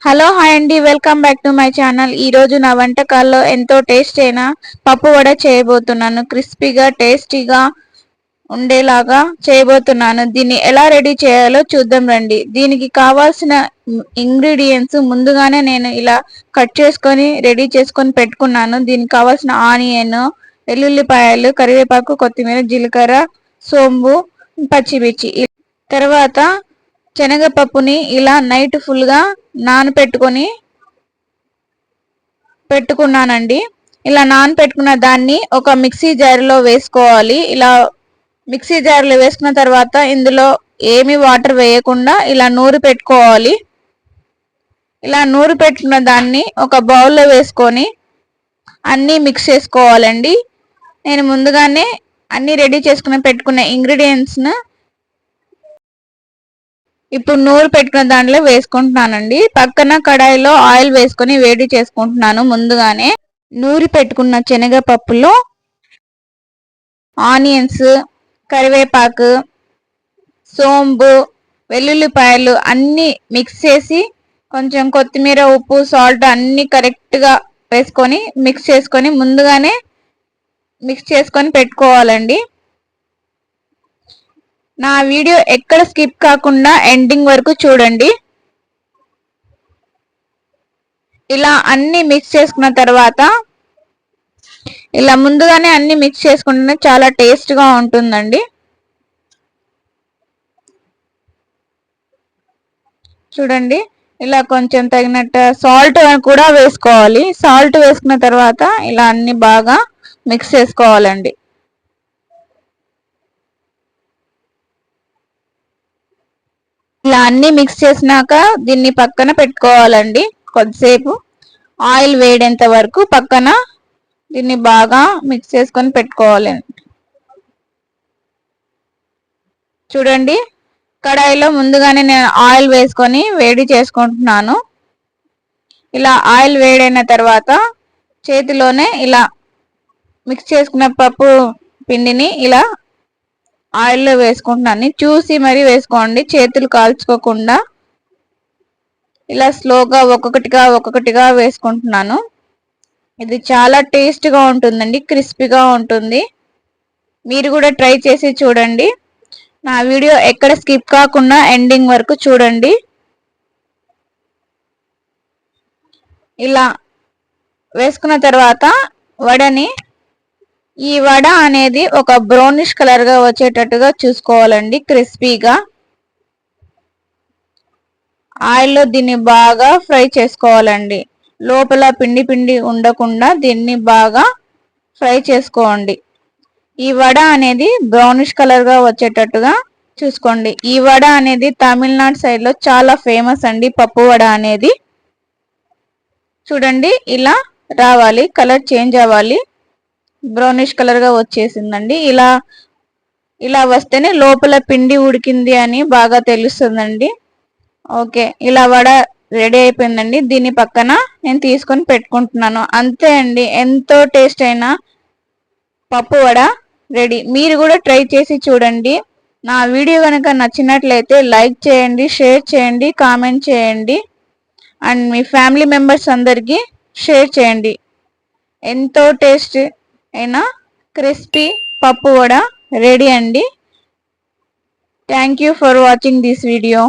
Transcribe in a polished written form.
Hello hi అండి, welcome back to my channel. ఈ రోజు నా వంటకాల్లో ఎంతో టేస్ట్ అయిన పప్పు వడ చేయబోతున్నాను. క్రిస్పీగా టేస్టీగా ఉండేలాగా చేయబోతున్నాను. దీన్ని ఎలా రెడీ చేయాలో చూద్దాం రండి. దీనికి కావాల్సిన ఇంగ్రీడియంట్స్ ముందుగానే నేను ఇలా కట్ చేసుకొని రెడీ చేసుకొని పెట్టుకున్నాను. దీనికి కావాల్సిన ఆనియన్, వెల్లుల్లిపాయలు, కరివేపాకు, కొత్తిమీర, జీలకర్ర, సోంపు, పచ్చిమిర్చి. తర్వాత శనగపప్పుని ఇలా నైట్ ఫుల్గా నానపెట్టుకొని పెట్టుకున్నానండి. ఇలా నానపెట్టుకున్న దాన్ని ఒక మిక్సీ జార్లో వేసుకోవాలి. ఇలా మిక్సీ జార్లో వేసుకున్న తర్వాత ఇందులో ఏమి వాటర్ వేయకుండా ఇలా నూరి పెట్టుకోవాలి. ఇలా నూరి పెట్టుకున్న దాన్ని ఒక బౌల్లో వేసుకొని అన్నీ మిక్స్ చేసుకోవాలండి. నేను ముందుగానే అన్నీ రెడీ చేసుకుని పెట్టుకున్న ఇంగ్రీడియంట్స్ను ఇప్పుడు నూరు పెట్టుకున్న దాంట్లో వేసుకుంటున్నానండి. పక్కన కడాయిలో ఆయిల్ వేసుకొని వేడి చేసుకుంటున్నాను. ముందుగానే నూరి పెట్టుకున్న శనగపప్పులో ఆనియన్స్, కరివేపాకు, సోంపు, వెల్లుల్లిపాయలు అన్నీ మిక్స్ చేసి కొంచెం కొత్తిమీర, ఉప్పు, సాల్ట్ అన్నీ కరెక్ట్గా వేసుకొని మిక్స్ చేసుకొని ముందుగానే మిక్స్ చేసుకొని పెట్టుకోవాలండి. నా వీడియో ఎక్కడ స్కిప్ కాకుండా ఎండింగ్ వరకు చూడండి. ఇలా అన్ని మిక్స్ చేసుకున్న తర్వాత ఇలా ముందుగానే అన్ని మిక్స్ చేసుకుంటే చాలా టేస్ట్గా ఉంటుందండి. చూడండి, ఇలా కొంచెం తగినట్టు సాల్ట్ కూడా వేసుకోవాలి. సాల్ట్ వేసుకున్న తర్వాత ఇలా అన్ని బాగా మిక్స్ చేసుకోవాలండి. ఇలా అన్ని మిక్స్ చేసినాక దీన్ని పక్కన పెట్టుకోవాలండి. కొద్దిసేపు ఆయిల్ వేడేంత వరకు పక్కన దీన్ని బాగా మిక్స్ చేసుకొని పెట్టుకోవాలండి. చూడండి, కడాయిలో ముందుగానే నేను ఆయిల్ వేసుకొని వేడి చేసుకుంటున్నాను. ఇలా ఆయిల్ వేడైన తర్వాత చేతిలోనే ఇలా మిక్స్ చేసుకున్న పప్పు పిండిని ఇలా ఆయిల్లో వేసుకుంటున్నాను. చూసి మరీ వేసుకోండి, చేతులు కాల్చుకోకుండా. ఇలా స్లోగా ఒక్కొక్కటిగా వేసుకుంటున్నాను. ఇది చాలా టేస్ట్గా ఉంటుందండి, క్రిస్పీగా ఉంటుంది. మీరు కూడా ట్రై చేసి చూడండి. నా వీడియో ఎక్కడ స్కిప్ కాకుండా ఎండింగ్ వరకు చూడండి. ఇలా వేసుకున్న తర్వాత వడని ఈ వడ అనేది ఒక బ్రౌనిష్ కలర్గా వచ్చేటట్టుగా చూసుకోవాలండి. క్రిస్పీగా ఆయిల్లో దీన్ని బాగా ఫ్రై చేసుకోవాలండి. లోపల పిండి ఉండకుండా దీన్ని బాగా ఫ్రై చేసుకోండి. ఈ వడ అనేది బ్రౌనిష్ కలర్గా వచ్చేటట్టుగా చూసుకోండి. ఈ వడ అనేది తమిళనాడు సైడ్లో చాలా ఫేమస్ అండి, పప్పు వడ అనేది. చూడండి, ఇలా రావాలి, కలర్ చేంజ్ అవ్వాలి, బ్రౌనిష్ కలర్గా వచ్చేసిందండి. ఇలా వస్తేనే లోపల పిండి ఉడికింది అని బాగా తెలుస్తుందండి. ఓకే, ఇలా వడ రెడీ అయిపోయిందండి. దీన్ని పక్కన నేను తీసుకొని పెట్టుకుంటున్నాను. అంతే అండి, ఎంతో టేస్ట్ అయిన పప్పు వడ రెడీ. మీరు కూడా ట్రై చేసి చూడండి. నా వీడియో కనుక నచ్చినట్లయితే లైక్ చేయండి, షేర్ చేయండి, కామెంట్ చేయండి, అండ్ మీ ఫ్యామిలీ మెంబర్స్ అందరికీ షేర్ చేయండి. ఎంతో టేస్ట్ అయిన క్రిస్పీ పప్పు వడ రెడీ అండి. Thank you for watching this video.